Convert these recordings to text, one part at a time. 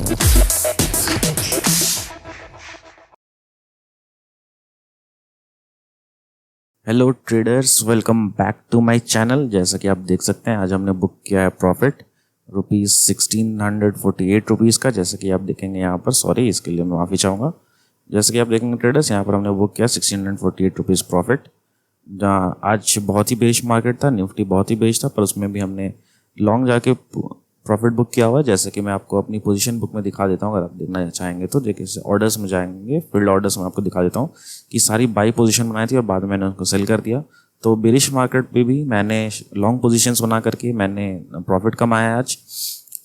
Hello traders, welcome back to my channel. जैसा कि आप देख सकते हैं आज हमने बुक किया है प्रॉफिट ₹1648 का। जैसा कि आप देखेंगे यहाँ पर, सॉरी इसके लिए मैं माफ़ी चाहूँगा। जैसा कि आप देखेंगे ट्रेडर्स, यहाँ पर हमने बुक किया ₹1648 प्रॉफिट। जहाँ आज बहुत ही बेरिश मार्केट था, निफ्टी बहुत ही बेरिश था, पर उसमें भी हमने लॉन्ग जाके प्रॉफिट बुक किया हुआ है। जैसे कि मैं आपको अपनी पोजीशन बुक में दिखा देता हूँ, अगर आप देखना चाहेंगे तो। देखिए ऑर्डर्स में जाएंगे, फील्ड ऑर्डर्स में आपको दिखा देता हूँ कि सारी बाई पोजीशन बनाई थी और बाद में मैंने उनको सेल कर दिया। तो बेरिश मार्केट पे भी मैंने लॉन्ग पोजीशंस बना करके मैंने प्रॉफिट कमाया आज।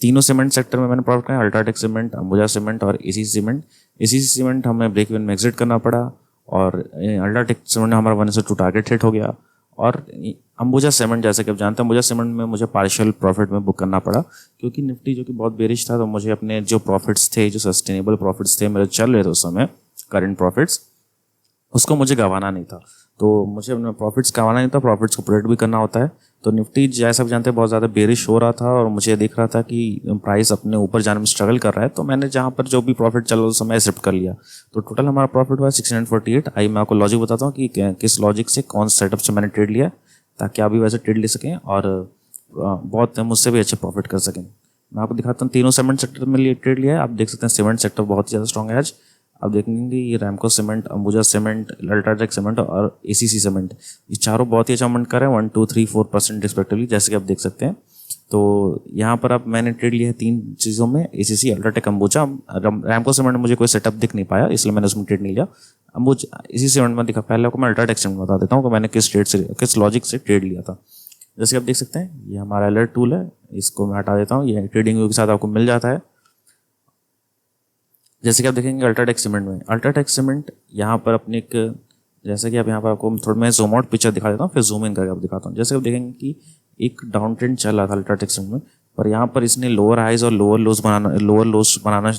तीनों सीमेंट सेक्टर में मैंने प्रॉफिट कमाया, अल्ट्राटेक सीमेंट, अंबुजा सीमेंट और एसीसी सीमेंट। एसीसी सीमेंट हमें ब्रेक इवन में एग्जिट करना पड़ा और अल्ट्राटेक सीमेंट में हमारा 1:2 टारगेट हिट हो गया। और अंबुजा सीमेंट, जैसे कि आप जानते हैं, अंबुजा सीमेंट में मुझे पार्शियल प्रॉफिट में बुक करना पड़ा क्योंकि निफ्टी जो कि बहुत बेरिश था, तो मुझे अपने जो प्रॉफिट्स थे, जो सस्टेनेबल प्रॉफिट्स थे मेरे चल रहे थे उस समय, करंट प्रॉफिट्स, उसको मुझे गंवाना नहीं था। तो मुझे अपने प्रॉफिट्स गंवाना नहीं था, प्रॉफिट्स को प्रोटेक्ट भी करना होता है। तो निफ्टी जैसा आप जानते हैं बहुत ज़्यादा बेरिश हो रहा था और मुझे दिख रहा था कि प्राइस अपने ऊपर जाने में स्ट्रगल कर रहा है। तो मैंने जहाँ पर जो भी प्रॉफिट चला उस समय शिफ्ट कर लिया। तो टोटल हमारा प्रॉफिट हुआ 1648। आई मैं आपको लॉजिक बताता हूँ कि किस लॉजिक से, कौन सेटअप से मैंने ट्रेड लिया, ताकि आप भी वैसे ट्रेड ले सकें और बहुत मुझसे भी अच्छे प्रॉफिट कर सकें। मैं आपको दिखाता हूँ, तीनों सीमेंट सेक्टर में लिए ट्रेड लिया है। आप देख सकते हैं सीमेंट सेक्टर बहुत ही ज़्यादा स्ट्रॉन्ग है आज। आप देखेंगे ये Ramco cement, Ambuja cement, UltraTech cement और एसीसी सीमेंट, ये चारों बहुत ही अच्छा मूवमेंट कर रहे हैं, 1, 2, 3, 4% रिस्पेक्टिवली, जैसे कि आप देख सकते हैं। तो यहाँ पर आप मैंने ट्रेड लिया है 3 चीज़ों में, ACC, UltraTech, Ambuja. Ramco cement में मुझे कोई सेटअप दिख नहीं पाया, इसलिए मैंने उसमें ट्रेड नहीं लिया। अंबुजा इसी सीमेंट में दिखा, पहले आपको मैं अल्ट्राटेक सीमेंट बता देता हूँ कि मैंने किस लॉजिक से ट्रेड लिया था। जैसे आप देख सकते हैं ये हमारा अलर्ट टूल है, इसको मैं हटा देता हूँ, ये ट्रेडिंग व्यू के साथ आपको मिल जाता है। जैसे कि आप देखेंगे अल्ट्राटेक सीमेंट में, अल्ट्राटेक सीमेंट यहाँ पर अपने एक, जैसे कि आप यहाँ पर आपको थोड़ा मैं जूम आउट पिक्चर दिखा देता हूँ, फिर जूम इन करके आप दिखाता हूँ। जैसे आप देखेंगे कि एक डाउन ट्रेंड चल रहा था अल्ट्राटेक सीमेंट में, पर यहाँ पर इसने लोअर हाइज और लोअर लोज बनाना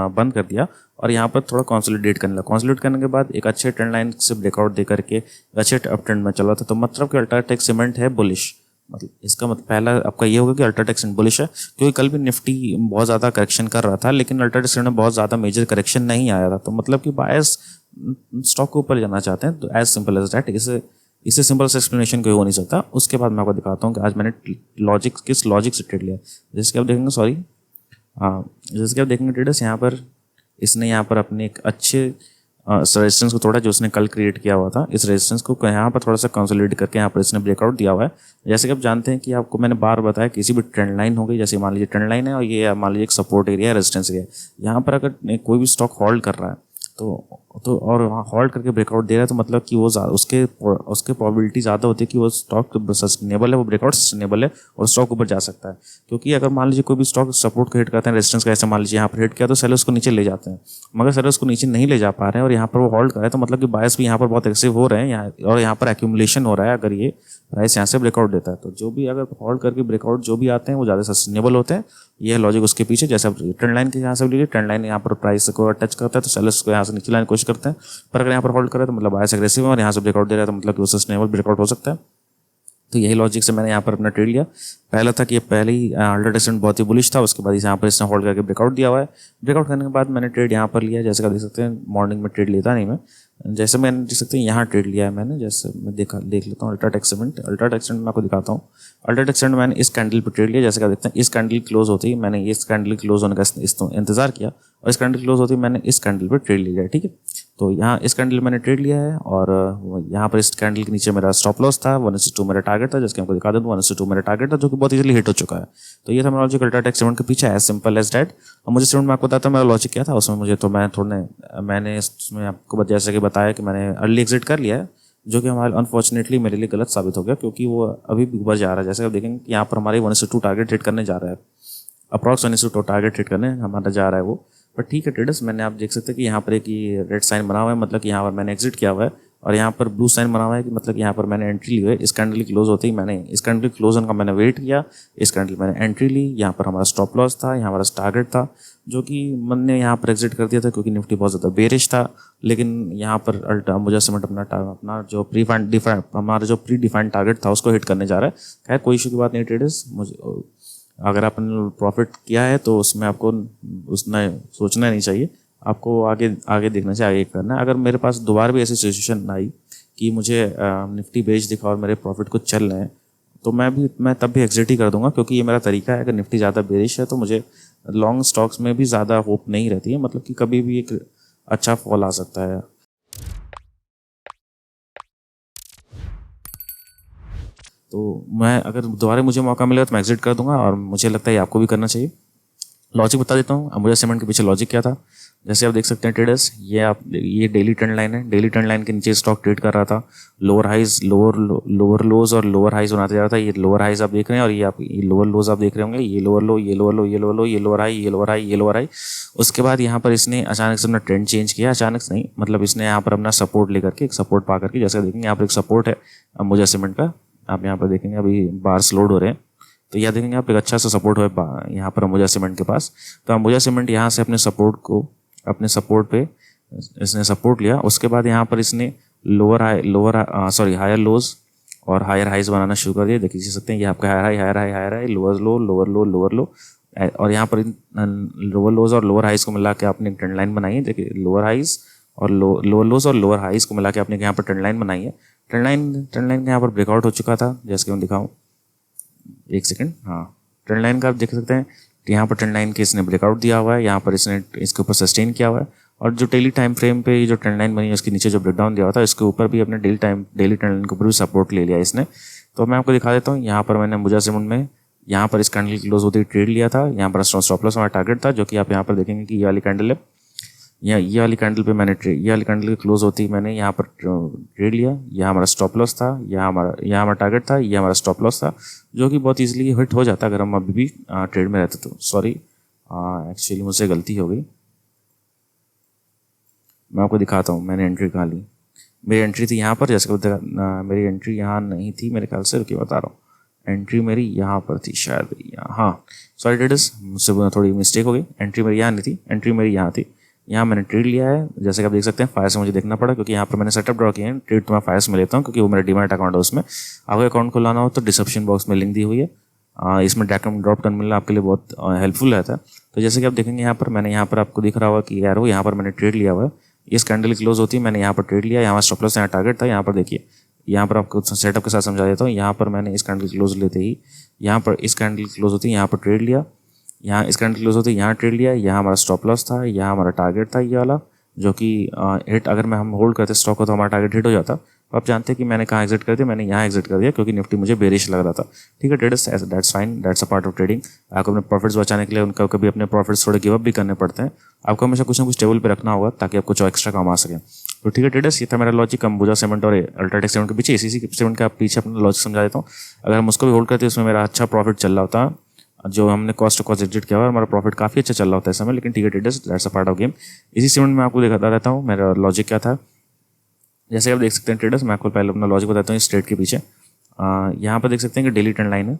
बंद कर दिया और यहाँ पर थोड़ा कंसोलिडेट करने लगा। कंसोलिडेट करने के बाद एक अच्छे ट्रेंड लाइन से ब्रेकआउट दे करके अच्छे अप ट्रेंड में चल रहा था। तो मतलब कि अल्ट्राटेक सीमेंट है बुलिश। मतलब इसका मतलब पहला आपका ये होगा कि अल्ट्राटेक सीमेंट बुलिश है, क्योंकि कल भी निफ्टी बहुत ज़्यादा करेक्शन कर रहा था, लेकिन अल्ट्राटेक सीमेंट में बहुत ज़्यादा मेजर करेक्शन नहीं आया था। तो मतलब कि बायर्स स्टॉक के ऊपर जाना चाहते हैं। तो एज सिंपल एज दैट, इससे सिंपल से एक्सप्लेनेशन कोई हो नहीं सकता। उसके बाद मैं आपको दिखाता हूँ कि आज मैंने किस लॉजिक से ट्रेड लिया। जैसे कि आप देखेंगे, सॉरी हाँ, जैसे कि आप देखेंगे ट्रेडर्स, यहाँ पर इसने यहाँ पर अपने एक अच्छे रेजिस्टेंस को तोड़ा जो उसने कल क्रिएट किया हुआ था। इस रेजिस्टेंस को यहाँ पर थोड़ा सा कंसोलिडेट करके यहाँ पर इसने ब्रेकआउट दिया हुआ है। जैसे कि आप जानते हैं कि आपको मैंने बार बताया, किसी भी ट्रेंड लाइन हो गई, जैसे मान लीजिए ट्रेंड लाइन है और ये मान लीजिए एक सपोर्ट एरिया है, रेजिस्टेंस एरिया, यहाँ पर अगर कोई भी स्टॉक होल्ड कर रहा है तो और वहाँ होल्ड करके ब्रेकआउट दे रहा है, तो मतलब कि वो उसके प्रोबेबिलिटी ज़्यादा होती है कि वो स्टॉक सस्टेनेबल है, वो ब्रेकआउट सस्टेनेबल है और स्टॉक ऊपर जा सकता है। क्योंकि अगर मान लीजिए कोई भी स्टॉक सपोर्ट को हिट करते हैं, रेजिस्टेंस का, ऐसे मान लीजिए यहाँ पर हिट किया तो सेलर्स को नीचे ले जाते हैं, मगर सेलर्स को नीचे नहीं ले जा पा रहे हैं और यहाँ पर वो होल्ड कर रहे हैं, तो मतलब कि बायर्स भी यहाँ पर बहुत एक्टिव हो रहे हैं यहाँ, और यहाँ पर एक्यूमुलेशन हो रहा है। अगर ये प्राइस यहाँ से ब्रेकआउट देता है, तो जो भी अगर होल्ड करके ब्रेकआउट जो भी आते हैं वो ज़्यादा सस्टेनेबल होते हैं। ये लॉजिक उसके पीछे। जैसे आप ट्रेंड लाइन के यहाँ से लीजिए, ट्रेंड लाइन यहाँ पर प्राइस को टच करता है तो सेलर्स को यहाँ से नीचे लाने की कोशिश करते हैं, पर अगर यहाँ पर होल्ड करे तो मतलब बायर्स एग्रेसिव है और यहाँ से ब्रेकआउट दे रहा है, तो मतलब कि वो सस्टेनेबल ब्रेकआउट हो सकता है। तो यही लॉजिक से मैंने यहाँ पर अपना ट्रेड लिया। पहला था कि ये पहले ही अल्ट्राटेक सीमेंट बहुत ही बुलिश था, उसके बाद इस यहाँ पर इसने होल्ड करके ब्रेकआउट दिया हुआ है। ब्रेकआउट करने के बाद मैंने ट्रेड यहाँ पर लिया। जैसे आप देख सकते हैं मॉर्निंग में ट्रेड लेता नहीं मैं, जैसे मैंने देख सकते हैं यहाँ ट्रेड लिया है मैंने। जैसे मैं देख लेता हूँ अल्ट्राटेक सीमेंट मैं आपको दिखाता हूँ। अल्ट्राटेक सीमेंट मैंने इस कैंडल पर ट्रेड लिया। जैसे आप देखते हैं इस कैंडल क्लोज होती है, मैंने इस कैंडल क्लोज होने का इंतजार किया और इस कैंडल क्लोज होती है मैंने इस कैंडल पर ट्रेड लिया है। ठीक है, तो यहाँ इस कैंडल मैंने ट्रेड लिया है और यहाँ पर इस कैंडल के नीचे मेरा स्टॉप लॉस था, 1:2 मेरा टारगेट था, जिसके आपको दिखा दूँ 1:2 मेरा टारगेट था, जो कि बहुत इजीली हिट हो चुका है। तो ये था मेरा लॉजिक अल्ट्राटेक सीमेंट के पीछे, एज सिंपल एज दैट। और मुझे सीमेंट में आपको बताता हूँ मेरा लॉजिक क्या था उसमें। मैंने इसमें आपको जैसे कि बताया कि मैंने अर्ली एग्जिट कर लिया है, जो कि हमारे अनफॉर्चुनेटली मेरे लिए गलत साबित हो गया, क्योंकि वो अभी भी ऊपर जा रहा है। जैसे आप देखेंगे कि यहाँ पर हमारे 1:2 टारगेट हिट करने जा रहा है, अप्रॉक्स 1:2 टारगेट हिट करने हमारा जा रहा है वो। पर ठीक है ट्रेडर्स, मैंने आप देख सकते हैं कि यहाँ पर एक रेड साइन बना हुआ है, मतलब कि यहाँ पर मैंने एग्जिट किया हुआ है, और यहाँ पर ब्लू साइन बना हुआ है कि मतलब कि यहाँ पर मैंने एंट्री ली हुई है। इस कैंडल की क्लोज होती ही मैंने इस कैंडल की क्लोज होने का मैंने वेट किया, इस कैंडल मैंने एंट्री ली। यहाँ पर हमारा स्टॉप लॉस था, यहाँ हमारा टारगेट था, जो कि मैंने यहाँ पर एग्जिट कर दिया था क्योंकि निफ्टी बहुत ज़्यादा बेरिश था। लेकिन यहाँ पर अंबुजा सीमेंट अपना जो प्री डिफाइंड टारगेट था उसको हिट करने जा रहा है। खैर कोई इशू की बात नहीं ट्रेडर्स, मुझे अगर आपने प्रॉफिट किया है तो उसमें आपको उतना सोचना नहीं चाहिए, आपको आगे आगे देखना चाहिए, आगे करना है। अगर मेरे पास दोबारा भी ऐसी सिचुएशन आई कि मुझे निफ्टी बेच दिखा और मेरे प्रॉफिट कुछ चल रहे हैं, तो मैं तब भी एग्जिट ही कर दूंगा, क्योंकि ये मेरा तरीका है। अगर निफ्टी ज़्यादा बेरिश है तो मुझे लॉन्ग स्टॉक्स में भी ज़्यादा होप नहीं रहती है, मतलब कि कभी भी एक अच्छा फॉल आ सकता है। तो मैं अगर दोबारा मुझे मौका मिलेगा तो मैं एग्जिट कर दूंगा, और मुझे लगता है आपको भी करना चाहिए। लॉजिक बता देता हूँ अंबुजा सीमेंट के पीछे लॉजिक क्या था। जैसे आप देख सकते हैं ट्रेडर्स, ये डेली ट्रेंड लाइन है। डेली ट्रेंड लाइन के नीचे स्टॉक ट्रेड कर रहा था। लोअर हाइज, लोअर लोज और लोअर हाइज बनाते जा रहा था। ये लोअर हाइज आप देख रहे हैं, और ये लोअर लोज आप देख रहे होंगे। ये लोअर लो, ये लोअर लो, ये लोअर लो, ये लोअर हाई, ये लोअर हाई, ये लोअर हाई। उसके बाद यहाँ पर इसने अचानक से अपना ट्रेंड चेंज किया। अचानक से नहीं, मतलब इसने यहाँ पर अपना सपोर्ट लेकर के, एक सपोर्ट पा करके, जैसे देखेंगे यहाँ पर एक सपोर्ट है अंबुजा सीमेंट का। आप यहाँ पर देखेंगे अभी बार्स लोड हो रहे हैं, तो यह देखेंगे आप एक अच्छा सा सपोर्ट है यहाँ पर अंबुजा सीमेंट के पास। तो अंबुजा सीमेंट यहाँ से अपने सपोर्ट पे इसने सपोर्ट लिया। उसके बाद यहाँ पर इसने हायर लोज और हायर हाइज बनाना शुरू कर दिया। देख सकते हैं ये आपका higher high, lower low, lower low, lower low, और यहाँ पर लोअर लोज और लोअर हाइज को मिला के आपने एक ट्रेंड लाइन बनाई है। देखिए लोअर हाइज और लोअर लोज और लोअर हाइज को मिला के आपने यहाँ पर ट्रेंड लाइन बनाई है। ट्रेंड लाइन यहाँ पर ब्रेकआउट हो चुका था, जैसे कि मैं दिखाऊँ, एक सेकंड। हाँ, ट्रेंड लाइन का आप देख सकते हैं, यहाँ पर ट्रेंड लाइन के इसने ब्रेकआउट दिया हुआ है, यहाँ पर इसने इसके ऊपर सस्टेन किया हुआ है। और जो डेली टाइम फ्रेम पे जो ट्रेंड लाइन बनी है उसके नीचे जो ब्रेकडाउन दिया हुआ था, इसके ऊपर भी अपने डेली ट्रेंड लाइन के ऊपर भी सपोर्ट ले लिया इसने। तो मैं आपको दिखा देता हूँ, यहाँ पर मैंने अंबुजा सीमेंट में यहाँ पर इस कैंडल क्लोज होते ही ट्रेड लिया था। यहाँ पर स्टॉप लॉस हमारा टारगेट था, जो कि आप यहाँ पर देखेंगे कि ये वाली कैंडल है। ये वाली कैंडल पे मैंने ये वाली कैंडल की क्लोज होती ही मैंने यहाँ पर ट्रेड लिया। यह हमारा स्टॉप लॉस था, यहाँ हमारा टारगेट था, ये हमारा स्टॉप लॉस था, जो कि बहुत इजीली हिट हो जाता अगर हम अभी भी ट्रेड में रहते तो। सॉरी, एक्चुअली मुझसे गलती हो गई। मैं आपको दिखाता हूँ मैंने एंट्री कहाँ ली। मेरी एंट्री थी यहाँ पर, जैसे मेरी एंट्री यहाँ नहीं थी मेरे ख्याल से, रुकिए बता रहा हूँ। एंट्री मेरी यहाँ पर थी शायद, यहाँ, हाँ सॉरी ट्रेडर्स, मुझसे थोड़ी मिस्टेक हो गई। एंट्री मेरी यहाँ नहीं थी, एंट्री मेरी यहाँ थी। यहाँ मैंने ट्रेड लिया है, जैसे कि आप देख सकते हैं। फायर से मुझे देखना पड़ा, क्योंकि यहाँ पर मैंने सेटअप ड्रॉ किया है। ट्रेड तो मैं फायर में लेता हूँ, क्योंकि वो मेरा डीमैट अकाउंट है। उसमें आपको अकाउंट खुलाना हो तो डिस्क्रिप्शन बॉक्स में लिंक दी हुई है, इसमें ड्रॉप टर्मिनल मिलना आपके लिए बहुत हेल्पफुल रहता है। तो जैसे कि आप देखेंगे यहाँ पर मैंने यहाँ पर आपको दिख रहा होगा कि यार वो यहाँ पर मैंने ट्रेड लिया हुआ है। इस कैंडल क्लोज होती है, मैंने यहाँ पर ट्रेड लिया। यहाँ स्टॉप लॉस, यहाँ टारगेट था। यहाँ पर देखिए, यहाँ पर आपको सेटअप के साथ समझा देता हूँ। यहाँ पर मैंने इस कैंडल क्लोज लेते ही, यहाँ पर इस कैंडल क्लोज होती है, यहाँ पर ट्रेड लिया। यहाँ इस कैंडल क्लोज होती है, यहाँ ट्रेड लिया। यहाँ हमारा स्टॉप लॉस था, यहाँ हमारा टारगेट था ये वाला, जो कि हिट, अगर हम होल्ड करते स्टॉक को तो हमारा टारगेट हिट हो जाता। तो आप जानते हैं कि मैंने कहाँ एग्जिट कर दिया, मैंने यहाँ एग्जिट कर दिया, क्योंकि निफ्टी मुझे बेरिश लग रहा था। ठीक है traders, that's fine, that's a part of trading. आपको अपने प्रॉफिट्स बचाने के लिए उनका कभी अपने प्रॉफिट्स थोड़े गिव अप भी करने पड़ते हैं। आपको हमेशा कुछ ना कुछ टेबल पे रखना होगा, ताकि आप कुछ एक्स्ट्रा कमा सकें। तो ठीक है ट्रेडर्स, ये था मेरा लॉजिक अंबुजा सीमेंट और अल्ट्राटेक सीमेंट के पीछे। इसी सीमेंट का पीछे अपना लॉजिक समझा देता हूँ। अगर हम उसको भी होल्ड करते उसमें मेरा अच्छा प्रॉफिट चल रहा होता, जो हमने कॉस्ट टू कॉस्ट एग्जिट किया हुआ, हमारा प्रॉफिट काफ़ी अच्छा चल रहा होता है इस समय। लेकिन ठीक है traders, that's a part of game. इसी सीमेंट में आपको दिखाता रहता हूँ मेरा लॉजिक क्या था। जैसे आप देख सकते हैं ट्रेडर्स, मैं आपको पहले अपना लॉजिक बताता हूँ इस ट्रेड के पीछे। यहाँ पर देख सकते हैं कि डेली ट्रेंड लाइन है,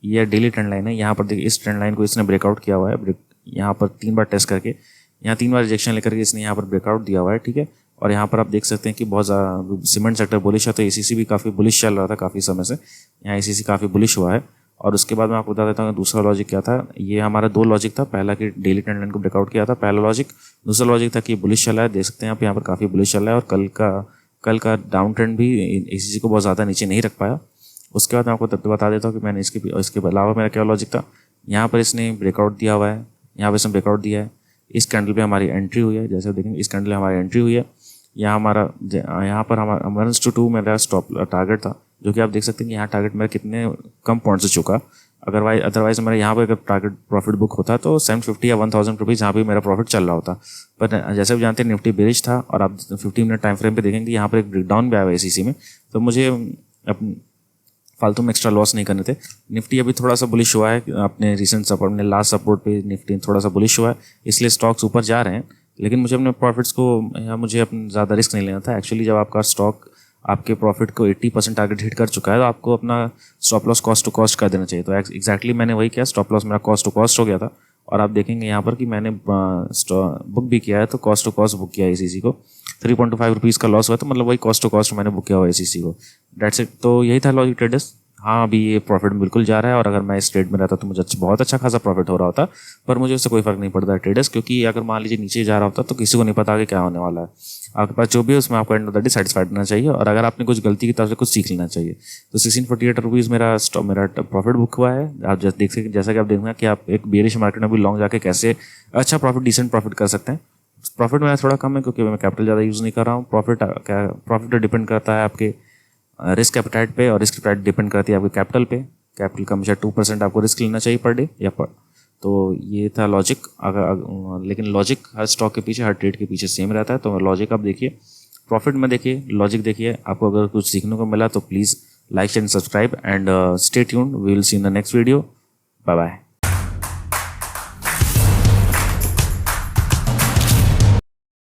ये डेली ट्रेंड लाइन है। यहाँ पर देखिए, इस ट्रेंड लाइन को इसने ब्रेकआउट किया हुआ है। यहाँ पर 3 बार टेस्ट करके, यहाँ 3 बार रिजेक्शन लेकर के इसने यहाँ पर ब्रेकआउट दिया हुआ है। ठीक है, और यहाँ पर आप देख सकते हैं कि बहुत ज़्यादा सीमेंट सेक्टर बुलिश है, तो एसीसी भी काफ़ी बुलिश चल रहा था काफ़ी समय से। यहाँ एसीसी काफ़ी बुलिश हुआ है। और उसके बाद मैं आपको बता देता हूँ दूसरा लॉजिक क्या था। ये हमारा 2 लॉजिक था। पहला कि डेली ट्रेंड लाइन को ब्रेकआउट किया था, पहला लॉजिक। दूसरा लॉजिक था कि बुलिश चला है, देख सकते हैं आप यहाँ पर काफ़ी बुलिश चल रहा है। और कल का डाउन ट्रेंड भी एसीसी को बहुत ज़्यादा नीचे नहीं रख पाया। उसके बाद मैं आपको तब बता देता हूँ कि मैंने इसके अलावा मेरा क्या लॉजिक था। यहाँ पर इसने ब्रेकआउट दिया हुआ है, यहाँ पर इसने ब्रेकआउट दिया है। इस कैंडल पे हमारी एंट्री हुई है, जैसे आप देखेंगे इस कैंडल में हमारी एंट्री हुई है। यहाँ पर हमारा 1:2 मेरा स्टॉप टारगेट था, जो कि आप देख सकते हैं कि यहाँ टारगेट मेरा कितने कम पॉइंट से चुका। अदरवाइज मेरा यहाँ पर अगर टारगेट प्रॉफिट बुक होता तो 750 या 1000 रुपीज़ यहाँ पर मेरा प्रॉफिट चल रहा होता। पर जैसे आप जानते हैं निफ्टी बेरिश था, और आप 15 मिनट टाइम फ्रेम पे देखेंगे यहाँ पर एक ब्रेकडाउन भी आया हुआ है एसीसी में। तो मुझे फालतू में एक्स्ट्रा लॉस नहीं करने थे। निफ्टी अभी थोड़ा सा बुलिश हुआ है, अपने रिसेंट सपोर्ट में लास्ट सपोर्ट पे निफ्टी थोड़ा सा बुलिश हुआ है, इसलिए स्टॉक्स ऊपर जा रहे हैं। लेकिन मुझे अपने प्रॉफिट्स को, या मुझे अपना ज़्यादा रिस्क नहीं लेना था। एक्चुअली जब आपका स्टॉक आपके प्रॉफिट को 80% टारगेट हिट कर चुका है, तो आपको अपना stop loss cost to cost कर देना चाहिए। तो एग्जैक्टली मैंने वही किया, स्टॉप लॉस मेरा कॉस्ट टू कॉस्ट हो गया था। और आप देखेंगे यहाँ पर कि मैंने बुक भी किया है, तो कॉस्ट टू कॉस्ट बुक किया है एसीसी को। 3.25 रुपीज़ का लॉस हुआ, तो मतलब वही कॉस्ट टू कॉस्ट मैंने बुक किया हुआ है एसीसी को। That's it. तो यही था लॉजिक ट्रेडर्स। हाँ अभी ये प्रॉफिट में बिल्कुल जा रहा है, और अगर मैं इस ट्रेड में रहता तो मुझे बहुत अच्छा खासा प्रॉफिट हो रहा होता, पर मुझे उससे कोई फर्क नहीं पड़ता ट्रेडर्स, क्योंकि अगर मान लीजिए नीचे जा रहा होता तो किसी को नहीं पता कि क्या होने वाला है। आपके पास जो भी है उसमें आपको end of the day satisfied रहना चाहिए, और अगर आपने कुछ गलती की तरफ से कुछ सीख लेना चाहिए। तो 1648 रुपीज़ मेरा प्रॉफिट बुक हुआ है। आप जैसे देख सकते, जैसा कि आप देखना कि आप एक बेरिश मार्केट में भी लॉन्ग जाके कैसे अच्छा प्रॉफिट, डिसेंट प्रॉफिट कर सकते हैं। प्रॉफिट मेरा थोड़ा कम है क्योंकि मैं कैपिटल ज़्यादा यूज़ नहीं कर रहा हूँ। प्रॉफिट डिपेंड करता है आपके रिस्क एपेटाइट पे, और रिस्क एपेटाइट डिपेंड करती है आपके कैपिटल पे। कैपिटल का हमेशा 2% आपको रिस्क लेना चाहिए पर डे या पर। तो ये था लॉजिक। लेकिन लॉजिक हर स्टॉक के पीछे, हर ट्रेड के पीछे सेम रहता है। तो लॉजिक आप देखिए, प्रॉफिट में देखिए, लॉजिक देखिए। आपको अगर कुछ सीखने को मिला तो please like and subscribe and stay tuned. We will see in the next video. Bye bye.